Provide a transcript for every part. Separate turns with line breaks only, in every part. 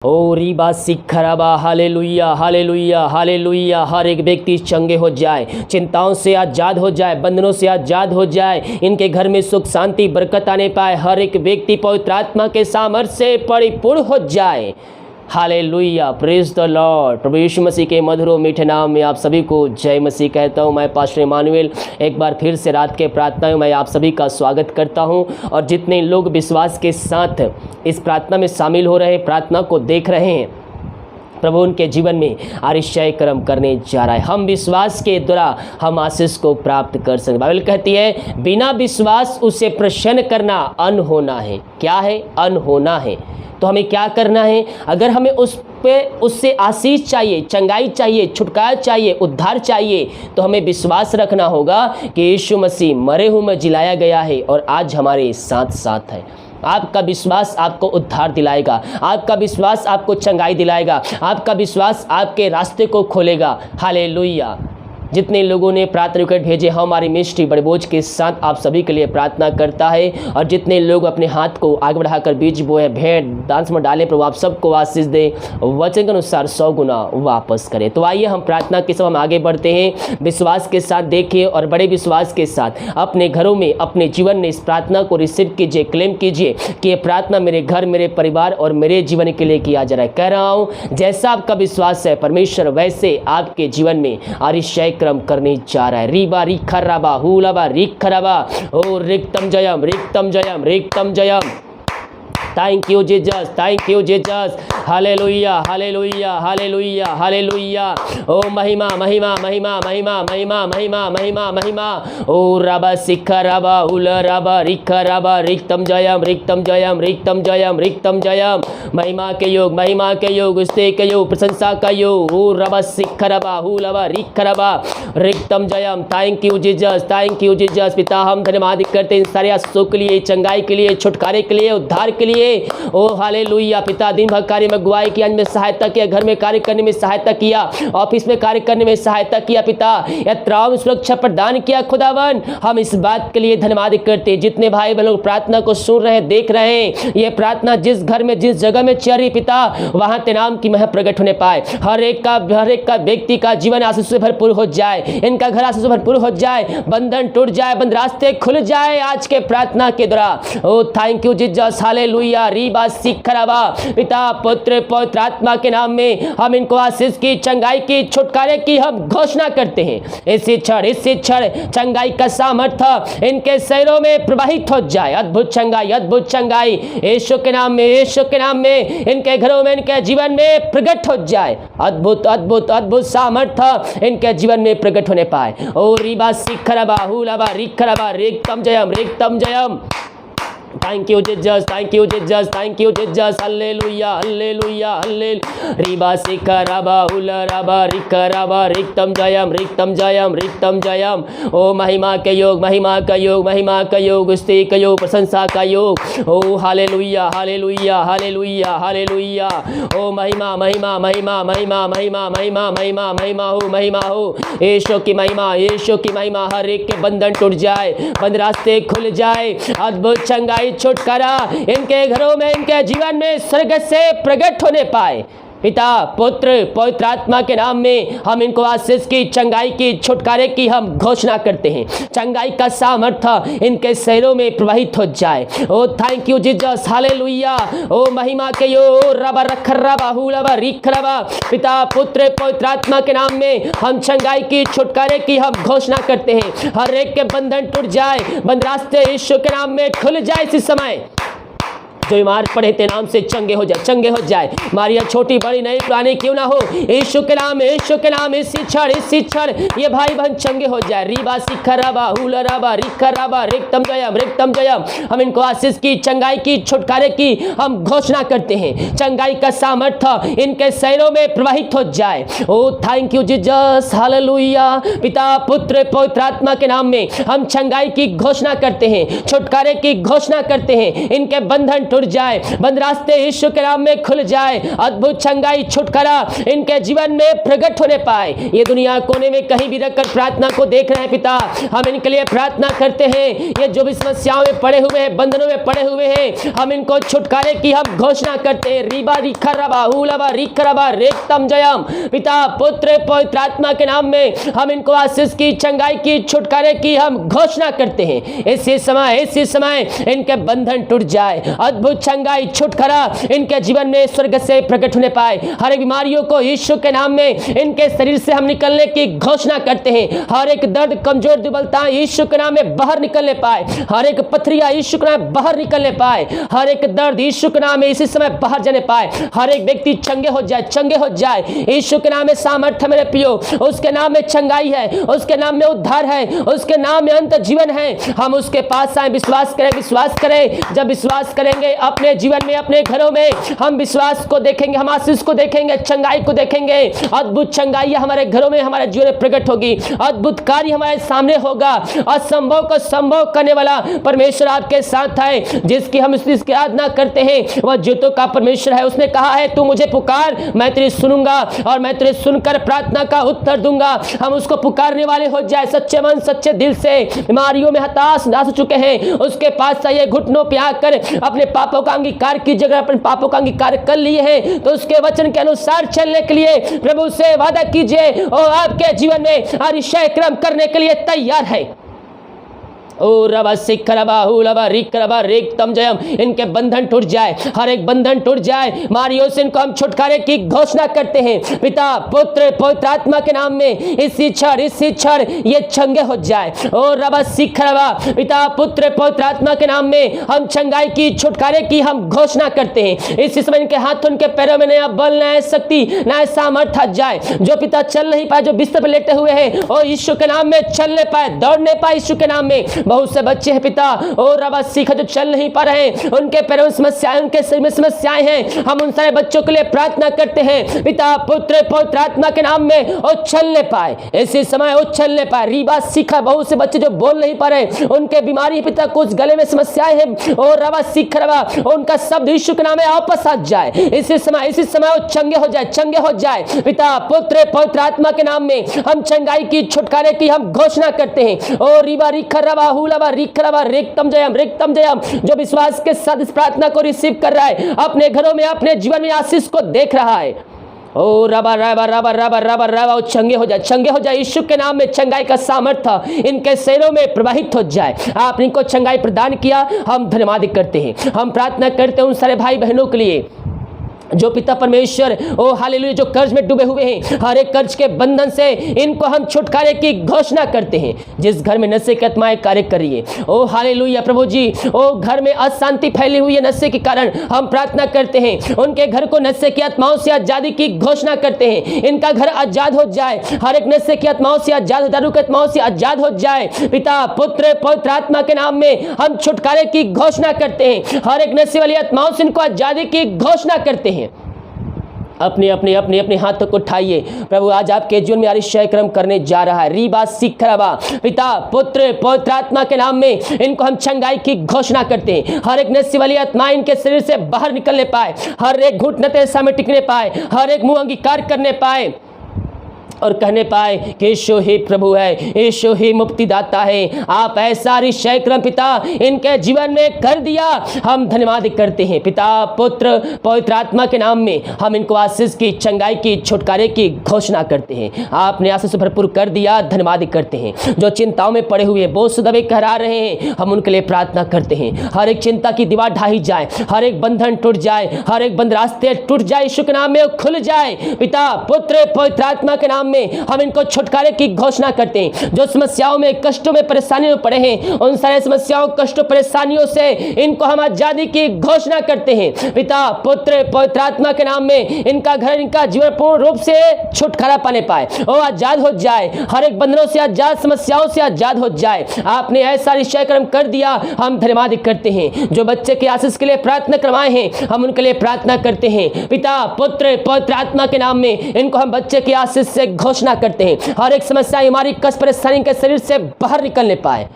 ओ रीबा सिखराबा hallelujah hallelujah hallelujah. हर एक व्यक्ति चंगे हो जाए, चिंताओं से आज़ाद हो जाए, बंधनों से आज़ाद हो जाए, इनके घर में सुख शांति बरकत आने पाए। हर एक व्यक्ति पवित्र आत्मा के सामर्थ्य से परिपूर्ण हो जाए। Hallelujah, praise the lord. प्रभु यीशु मसीह के मधुर और मीठे नाम में आप सभी को जय मसीह कहता हूँ। मैं पास्टर इमानुएल एक बार फिर से रात के प्रार्थना में मैं आप सभी का स्वागत करता हूँ। और जितने लोग विश्वास के साथ इस प्रार्थना में शामिल हो रहे हैं, प्रार्थना को देख रहे हैं, प्रभु उनके जीवन में आशीष कर्म करने जा रहा है। हम विश्वास के द्वारा हम आशीष को प्राप्त कर सकते। बाइबल कहती है बिना विश्वास उसे प्रसन्न करना अनहोना है। क्या है? अनहोना है। तो हमें क्या करना है? अगर हमें उससे आशीष चाहिए, चंगाई चाहिए, छुटकारा चाहिए, उद्धार चाहिए, तो हमें विश्वास रखना होगा कि यीशु मसीह मरे हुए में जिलाया गया है और आज हमारे साथ साथ है। आपका विश्वास आपको उद्धार दिलाएगा, आपका विश्वास आपको चंगाई दिलाएगा, आपका विश्वास आपके रास्ते को खोलेगा। हालेलुया। जितने लोगों ने प्रार्थना रिक्वेस्ट भेजे, हमारी मिनिस्ट्री बड़े बोझ के साथ आप सभी के लिए प्रार्थना करता है। और जितने लोग अपने हाथ को आगे बढ़ाकर बीज बोए, भेंट दान में डालें, प्रभु आप सबको आशीष दे, वचन के अनुसार 100 गुना वापस करें। तो आइए हम प्रार्थना के सब हम आगे बढ़ते हैं। विश्वास के साथ देखिए और बड़े विश्वास के साथ अपने घरों में, अपने जीवन में इस प्रार्थना को रिसीव कीजिए, क्लेम कीजिए कि ये प्रार्थना मेरे घर, मेरे परिवार और मेरे जीवन के लिए किया जा रहा है। कह रहा हूँ जैसा आपका विश्वास है परमेश्वर वैसे आपके जीवन में आशीष क्रम करने जा रहा है। रीबा रिखराबा हुलाबा रिखराबा ओ रिक्तम जयम रिक्तम जयम रिक्तम जयम। Thank you Jesus, thank you Jesus. Hallelujah hallelujah hallelujah hallelujah. ओ महिमा महिमा महिमा महिमा महिमा महिमा महिमा महिमा। ओ रबा सिखराबा उल रबा रिखराबा रिक्तम जयम रिक्तम जयम रिक्तम जयम रिक्तम जयम। महिमा के योग, महिमा के योग, स्तुति के योग, प्रशंसा का योग। ओ रबा सिखराबा हुलाबा रिखराबा रिक्तम जयम। Thank you Jesus, thank you Jesus. पिता हम धन्यवाद करते हैं सारे आशीषों के लिए, चंगाई के लिए, छुटकारे के लिए, उद्धार के लिए। ओ हालेलुया। पिता दिन भर कार्य में अगुवाई किया, में सहायता किया, घर में कार्य करने में सहायता किया, ऑफिस में कार्य करने में सहायता किया। पिता यात्राओं में सुरक्षा प्रदान किया। खुदावन हम इस बात के लिए धन्यवाद करते हैं। जितने भाई बहन लोग प्रार्थना को सुन रहे हैं, देख रहे हैं, ये प्रार्थना जिस घर में, जिस जगह में चल रही पिता, वहां तेरे नाम की महक प्रकट होने पाए। हर एक का व्यक्ति का जीवन आशीष से भरपूर हो जाए, इनका घर आशीष से भरपूर हो जाए, बंधन टूट जाए, बंद रास्ते खुल जाए आज के प्रार्थना के द्वारा। ओ थैंक यू जीसस। हालेलुया। रीबा सिखराबा। पिता पुत्र पवित्र आत्मा के नाम में हम इनको आशीष की, चंगाई की, छुटकारे की हम घोषणा करते हैं। इसी क्षण चंगाई का सामर्थ्य इनके शरीरों में प्रवाहित हो जाए। अद्भुत चंगाई, अद्भुत चंगाई यीशु के नाम में, यीशु के नाम में इनके घरों में, इनके जीवन में प्रकट हो जाए। अद्भुत अद्भुत अद्भुत सामर्थ्य इनके जीवन में प्रकट होने पाए। ओ रीबा सिखराबा हुलाबा रिखराबा रिक्तम जयम रिक्तम जयम। Thank you Jesus, thank you Jesus, thank you Jesus. Hallelujah hallelujah hallelujah. रीबा सिखराबा हुलाबा रिखराबा रिक्तम जयम रिक्तम जयम रिक्तम जयम। ओ महिमा के योग, महिमा का योग, महिमा का योग, स्तुति का योग, प्रशंसा का योग। ओ हालेलुया हालेलुया हालेलुया हालेलुया। ओ महिमा महिमा महिमा महिमा महिमा महिमा महिमा महिमा हो, महिमा हो। यीशु की महिमा, यीशु की महिमा। हर एक के बंधन टूट जाए, बंद रास्ते खुल जाए, अद्भुत चंगाई, छुटकारा इनके घरों में, इनके जीवन में स्वर्ग से प्रकट होने पाए। पिता पुत्र पवित्र आत्मा के नाम में हम इनको आशीष की, चंगाई की, छुटकारे की हम घोषणा करते हैं। चंगाई का सामर्थ्य इनके शरीरों में प्रवाहित हो जाए। ओ थैंक यू जीसस। हालेलुया। ओ महिमा के यो रबा रखराबा हुलाबा रिखराबा। पिता पुत्र पवित्र आत्मा के नाम में हम चंगाई की, छुटकारे की हम घोषणा करते हैं। हर एक के बंधन टूट जाए, बंद रास्ते यीशु के नाम में खुल जाए। इसी समय जो बीमार पड़े तेरे नाम से चंगे हो जाए, चंगे हो जाए। मारिया छोटी बड़ी नई पुरानी क्यों ना हो, यीशु के नाम, यीशु के नाम, इसी क्षण ये भाई बहन चंगे हो जाए। रीबा सिखराबा हुलाबा रिखराबा रिक्तम जयम रिक्तम जयम। हम इनको आशीष की, चंगाई की, छुटकारे की हम घोषणा करते हैं। चंगाई का सामर्थ्य इनके शरीरों में प्रवाहित हो जाए। ओ थैंक यू जीसस। हालेलुया। पिता पुत्र पवित्र आत्मा के नाम में हम चंगाई की घोषणा करते हैं, छुटकारे की घोषणा करते हैं। इनके बंधन टूट जाए, बंद रास्ते यीशु के नाम में खुल जाए, अद्भुत चंगाई छुटकारा इनके जीवन में प्रकट होने पाए। ये दुनिया कोने में कहीं भी रखकर प्रार्थना को देख रहे हैं पिता, हम इनके लिए प्रार्थना करते हैं। ये जो भी समस्याओं में पड़े हुए हैं, बंधनों में पड़े हुए हैं, हम इनको छुटकारे की हम घोषणा करते हैं। रीबा रिखरबा हुलबा रिखरबा रेक्तम जयम, पिता पुत्र पवित्र आत्मा के नाम में हम इनको आशीष की, चंगाई की, छुटकारे की हम घोषणा करते हैं। इसी समय इनके बंधन टूट जाए, अद्भुत चंगाई छुटकारा इनके जीवन में स्वर्ग से प्रकट होने पाए। हर एक बीमारियों को यीशु के नाम में इनके शरीर से हम निकलने की घोषणा करते हैं। हर एक दर्द, कमजोर, दुर्बलता यीशु के नाम में बाहर निकलने पाए। हर एक पथरिया यीशु के नाम में बाहर निकलने पाए। हर एक दर्द यीशु के नाम में इसी समय बाहर जाने पाए। हर एक व्यक्ति चंगे हो जाए यीशु के नाम में सामर्थ्य मेरे प्रियो, उसके नाम में चंगाई है, उसके नाम में उद्धार है, उसके नाम में अंत जीवन है। हम उसके पास आए, विश्वास करें। जब विश्वास करेंगे अपने जीवन में, अपने घरों में हम विश्वास को देखेंगे, हम आशीष को देखेंगे, चंगाई को देखेंगे। अद्भुत चंगाई हमारे घरों में, हमारे जीवन में प्रकट होगी। अद्भुत कार्य हमारे सामने होगा। असंभव को संभव करने वाला परमेश्वर आपके साथ है। जिसकी हम इसकी आराधना करते हैं वह ज्योतों का परमेश्वर है। उसने कहा है तू मुझे पुकार, मैं तेरी सुनूंगा और मैं तेरे सुनकर प्रार्थना का उत्तर दूंगा। हम उसको पुकारने वाले हो जाए सच्चे मन सच्चे दिल से। बीमारियों में हताश हो चुके हैं, उसके पास आइए, घुटनों पे आकर अपने पापों का अंगीकार कीजिए। अगर अपने पापों का अंगीकार कर लिए हैं तो उसके वचन के अनुसार चलने के लिए प्रभु से वादा कीजिए और आपके जीवन में अतिशय क्रम करने के लिए तैयार है। ओ रबा सिखरबा हुलबा रिखरबा रेक्तम जयम, इनके बंधन टूट जाए, हर एक बंधन टूट जाए। मारियों से इनको हम छुटकारे की घोषणा करते हैं। पिता पुत्र पवित्र आत्मा के नाम में इसी क्षण ये चंगे हो जाए। ओ रबा सिखरबा, पिता पुत्र पवित्र आत्मा के नाम में हम चंगाई की, छुटकारे की हम घोषणा करते हैं। इसी समय इनके हाथों, उनके पैरों में नया बल, नया शक्ति, नया सामर्थ्य जाए। जो पिता चल नहीं पाए, जो बिस्तर पर लेटे हुए हैं, ओ यीशु के नाम में चलने पाए, दौड़ने पाए यीशु के नाम में। बहुत से बच्चे हैं पिता और रबा सीखा जो चल नहीं पा रहे हैं, उनके पैरों में समस्याएं, उनके शरीर में समस्याएं हैं। हम उन सारे बच्चों के लिए प्रार्थना करते हैं पिता पुत्र पवित्र आत्मा के नाम में और चलने पाए। ऐसे समय वो चलने पाए। रीबा सीखा, बहुत से बच्चे जो बोल नहीं पा रहे, उनके बीमारी पिता, कुछ गले में समस्याएं हैं और रबा सीख रबा, उनका शब्द यीशु के नाम में वापस आ जाए। इसी समय वो चंगे हो जाए। पिता पुत्र पवित्र आत्मा के नाम में हम चंगाई की, छुटकारे की हम घोषणा करते हैं। और रीबा रिखरबा हुलबा रिखरबा रेक्तम जयम, जो विश्वास के साथ इस प्रार्थना को रिसीव कर रहा है, अपने घरों में, अपने जीवन में आशीष को देख रहा है। ओ रबा रबा रबा रबा रबा रबा, चंगे हो जाए यीशु के नाम में। चंगाई का सामर्थ्य इनके शरीरों में प्रवाहित हो जाए। आपने इनको चंगाई प्रदान किया, हम धन्यवाद करते हैं। हम प्रार्थना करते हैं उन सारे भाई बहनों के लिए जो पिता परमेश्वर ओ हालेलुया जो कर्ज में डूबे हुए हैं। हर एक कर्ज के बंधन से इनको हम छुटकारे की घोषणा करते हैं। जिस घर में नशे की आत्माएं कार्य कर रही है, ओ हालेलुया प्रभु जी, ओ घर में अशांति फैली हुई है नशे के कारण, हम प्रार्थना करते हैं उनके घर को नशे की आत्माओं से आजादी की घोषणा करते हैं। इनका घर आजाद हो जाए, हर एक नशे की आत्माओं से आजाद, दारू की आत्माओं से आजाद हो जाए। पिता पुत्र पवित्र आत्मा के नाम में हम छुटकारे की घोषणा करते हैं। हर एक नशे वाली आत्माओं से इनको आजादी की घोषणा करते हैं। अपने हाथों को उठाइए। प्रभु आज आपके जीवन में अतिशय कर्म करने जा रहा है। रीबा सिखरबा, पिता पुत्र पवित्र आत्मा के नाम में इनको हम चंगाई की घोषणा करते हैं। हर एक नशे वाली आत्मा इनके शरीर से बाहर निकलने पाए, हर एक घुटने सामने टिकने पाए, हर एक मुंह अंगीकार करने पाए और कहने पाए कि यीशु ही प्रभु है, यीशु ही मुक्तिदाता है। आप ऐसा अतिशय क्रम पिता इनके जीवन में कर दिया, हम धन्यवाद करते हैं। पिता पुत्र पवित्र आत्मा के नाम में हम इनको आशीष की, चंगाई की, छुटकारे की घोषणा करते हैं। आपने आशीष से भरपूर कर दिया, धन्यवाद करते हैं। जो चिंताओं में पड़े हुए, बोझ से दबे कहरा रहे हैं, हम उनके लिए प्रार्थना करते हैं। हर एक चिंता की दीवार ढाई जाए, हर एक बंधन टूट जाए, हर एक बंद रास्ते टूट जाए, यीशु के नाम में खुल जाए। पिता पुत्र पवित्र आत्मा के नाम में हम इनको छुटकारे की घोषणा करते हैं। जो समस्याओं में, कष्टों में, परेशानियों में पड़े हैं, उन सारे समस्याओं, कष्टों, परेशानियों से इनको हम आजादी की घोषणा करते हैं। पिता पुत्र पवित्र आत्मा के नाम में इनका घर, इनका जीवन पूर्ण रूप से छुटकारा पाने पाए और आजाद हो जाए। हर एक बंधनों से आजाद, समस्याओं से आजाद हो जाए। आपने ऐसा निश्चय कर्म कर दिया, हम धन्यवाद करते हैं। जो बच्चे के आशीष के लिए प्रार्थना करवाए हैं, हम उनके लिए प्रार्थना करते हैं। पिता पुत्र पवित्र आत्मा के नाम में इनको हम बच्चे की आशीष से घोषणा करते हैं। हर एक समस्या, हमारी कष्ट, परेशानी के शरीर से बाहर निकलने पाए।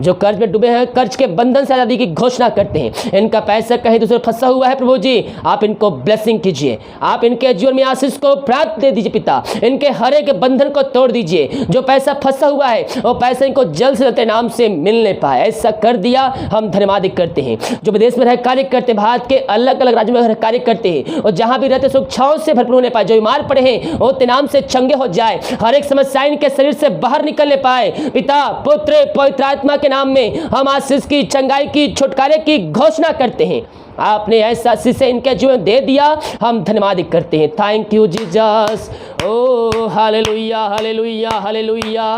जो कर्ज में डूबे हैं, कर्ज के बंधन से आज़ादी की घोषणा करते हैं। इनका पैसा कहीं दूसरे फंसा हुआ है प्रभु जी, आप इनको ब्लेसिंग कीजिए, आप इनके जीवन में आशीष को प्राप्त दे दीजिए पिता। इनके हर एक बंधन को तोड़ दीजिए, जो पैसा फंसा हुआ है वो पैसा इनको जल्द से जल्द नाम से मिलने पाए, ऐसा कर दिया। हम धन्यवाद करते हैं। जो विदेश में रह कार्य करते, भारत के अलग अलग राज्यों में कार्य करते हैं, और जहां भी रहते सुख छांव से भरपूर होने पाए। जो बीमार पड़े हैं वो तेरे नाम से चंगे हो जाए, हर एक समस्या इनके शरीर से बाहर निकलने पाए। पिता, पुत्र, पवित्र आत्मा के नाम में हम आशीष की, चंगाई की, छुटकारे की घोषणा करते हैं। आपने ऐसा आशीष इनके जीवन दे दिया, हम धन्यवाद करते हैं। Thank you Jesus. ओ हालेलुया, हालेलुया, हालेलुया।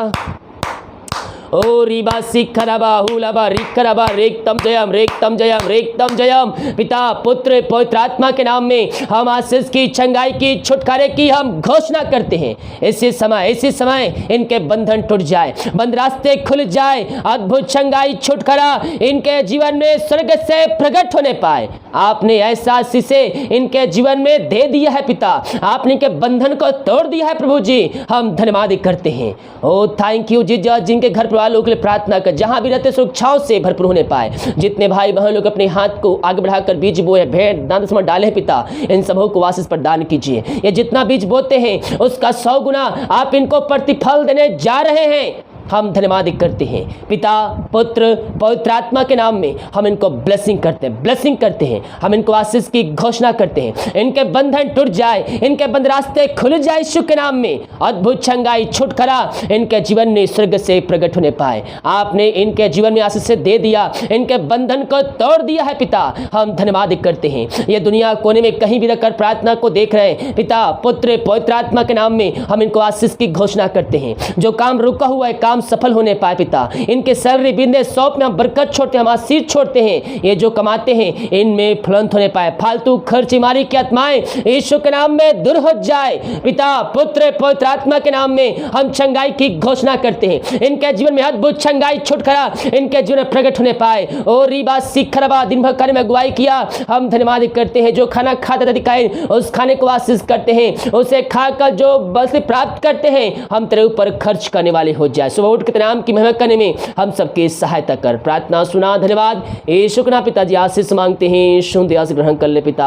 ओ रिबा सिखरबा हुलबा रिखरबा रेक्तम जयम, रेक्तम जयम, रेक्तम जयम। पिता, पुत्र, पवित्र आत्मा के नाम में हम आशीष की, चंगाई की, छुटकारे की हम घोषणा करते हैं। इसी समय इनके बंधन टूट जाए, बंद रास्ते खुल जाए, अद्भुत चंगाई, छुटकारा इनके जीवन में स्वर्ग से प्रकट होने पाए। आपने ऐसा आशीष इनके जीवन में दे दिया है पिता, आपने इनके बंधन को तोड़ दिया है प्रभु जी, हम धन्यवाद करते हैं। ओ थैंक यू जीसस। जिनके घर वालों के लिए प्रार्थना कर, जहां भी रहते सुरक्षाओं से भरपूर होने पाए। जितने भाई बहन लोग अपने हाथ को आगे बढ़ाकर बीज बोए, भेड़ दान समझ डाले पिता, इन सबों को आशीष प्रदान कीजिए। ये जितना बीज बोते हैं उसका 100 गुना आप इनको प्रतिफल देने जा रहे हैं। हम धन्यवाद करते हैं पिता, पुत्र, पवित्र आत्मा के नाम में हम इनको ब्लेसिंग करते हैं। हम इनको आशीष की घोषणा करते हैं। इनके बंधन टूट जाए, इनके बंद रास्ते खुल जाए यीशु के नाम में। अद्भुत चंगाई, छुटकारा इनके जीवन में स्वर्ग से प्रकट होने पाए। आपने इनके जीवन में आशीष से दे दिया, इनके बंधन को तोड़ दिया है पिता, हम धन्यवाद करते हैं। ये दुनिया कोने में कहीं भी रहकर प्रार्थना को देख रहे हैं पिता, पुत्र, पवित्र आत्मा के नाम में हम इनको आशीष की घोषणा करते हैं। जो काम रुका हुआ है, काम सफल होने पाए पिता। इनके सैलरी, बिजनेस, शॉप में हम बरकत छोड़ते हैं, हम आशीष छोड़ते हैं। ये जो कमाते हैं इनमें फलंत होने पाए। फालतू खर्च, बीमारी की आत्माएं यीशु के नाम में दूर हो जाए। पिता, पुत्र, पवित्र आत्मा के नाम में हम चंगाई की घोषणा करते हैं। इनके जीवन में अद्भुत चंगाई, छुटकारा इनके जीवन में प्रकट होने पाए। और रीबा सिखरबा, दिन भर कार्य में अगुवाई किया, हम धन्यवाद करते हैं। जो खाना खाते दिखाए उस खाने को आशीष करते हैं, उसे खाकर जो बस प्राप्त करते हैं हम तेरे ऊपर खर्च करने वाले हो जाए। सुबह उठ के तेरे नाम की महिमा करने में हम सबकी सहायता कर। प्रार्थना सुना, धन्यवाद यीशु के नाम पिताजी, आशीष मांगते हैं, शुद्ध आशीष ग्रहण कर ले पिता,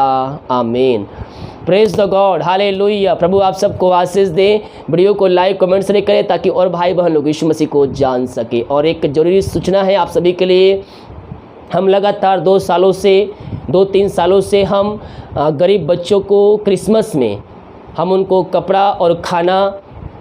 amen. Praise the God, hallelujah. प्रभु आप सबको आशीष दे। वीडियो को लाइक, कमेंट से करें ताकि और भाई बहन लोग यीशु मसीह को जान सके। और एक जरूरी सूचना है आप सभी के लिए, हम लगातार 2-3 सालों से हम गरीब बच्चों को क्रिसमस में हम उनको कपड़ा और खाना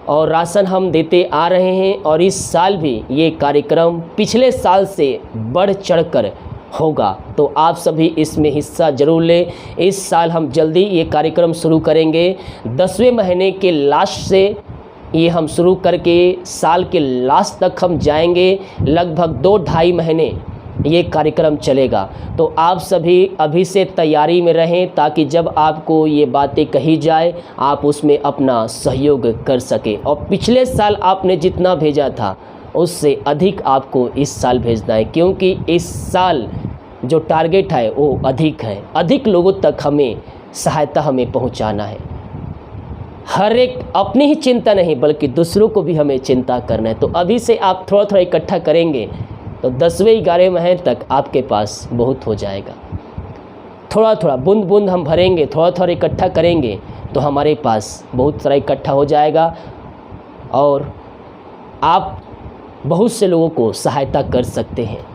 और राशन हम देते आ रहे हैं। और इस साल भी ये कार्यक्रम पिछले साल से बढ़ चढ़कर होगा, तो आप सभी इसमें हिस्सा जरूर लें। इस साल हम जल्दी ये कार्यक्रम शुरू करेंगे। 10वें महीने के लास्ट से ये हम शुरू करके साल के लास्ट तक हम जाएंगे। लगभग 2-2.5 महीने ये कार्यक्रम चलेगा। तो आप सभी अभी से तैयारी में रहें ताकि जब आपको ये बातें कही जाए आप उसमें अपना सहयोग कर सकें। और पिछले साल आपने जितना भेजा था उससे अधिक आपको इस साल भेजना है, क्योंकि इस साल जो टारगेट है वो अधिक है। अधिक लोगों तक हमें सहायता हमें पहुंचाना है। हर एक अपनी ही चिंता नहीं बल्कि दूसरों को भी हमें चिंता करना है। तो अभी से आप थोड़ा थोड़ा इकट्ठा करेंगे तो 10वें-11वें महीने तक आपके पास बहुत हो जाएगा। थोड़ा थोड़ा बूंद बूंद हम भरेंगे, थोड़ा थोड़ा इकट्ठा करेंगे तो हमारे पास बहुत सारा इकट्ठा हो जाएगा और आप बहुत से लोगों को सहायता कर सकते हैं।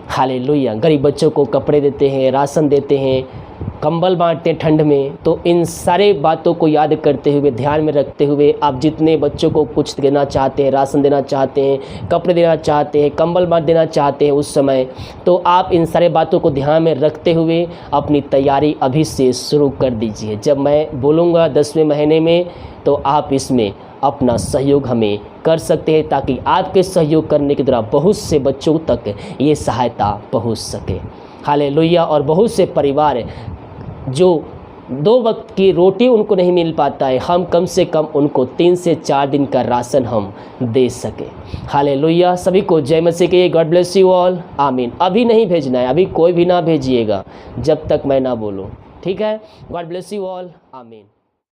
हालेलुया। गरीब बच्चों को कपड़े देते हैं, राशन देते हैं, कंबल बांटते हैं ठंड में। तो इन सारे बातों को याद करते हुए, ध्यान में रखते हुए, आप जितने बच्चों को कुछ देना चाहते हैं, राशन देना चाहते हैं, कपड़े देना चाहते हैं, कंबल बांट देना चाहते हैं उस समय, तो आप इन सारे बातों को ध्यान में रखते हुए अपनी तैयारी अभी से शुरू कर दीजिए। जब मैं बोलूँगा 10वें महीने में तो आप इसमें अपना सहयोग हमें कर सकते हैं ताकि आपके सहयोग करने के द्वारा बहुत से बच्चों तक ये सहायता पहुंच सके। हालेलुया। और बहुत से परिवार जो 2 वक्त की रोटी उनको नहीं मिल पाता है, हम कम से कम उनको 3 से 4 दिन का राशन हम दे सके। हालेलुया। सभी को जय मसीह के। गॉड ब्लेस यू ऑल, आमीन। अभी नहीं भेजना है, अभी कोई भी ना भेजिएगा जब तक मैं ना बोलूँ, ठीक है। गॉड ब्लेस यू ऑल, आमीन।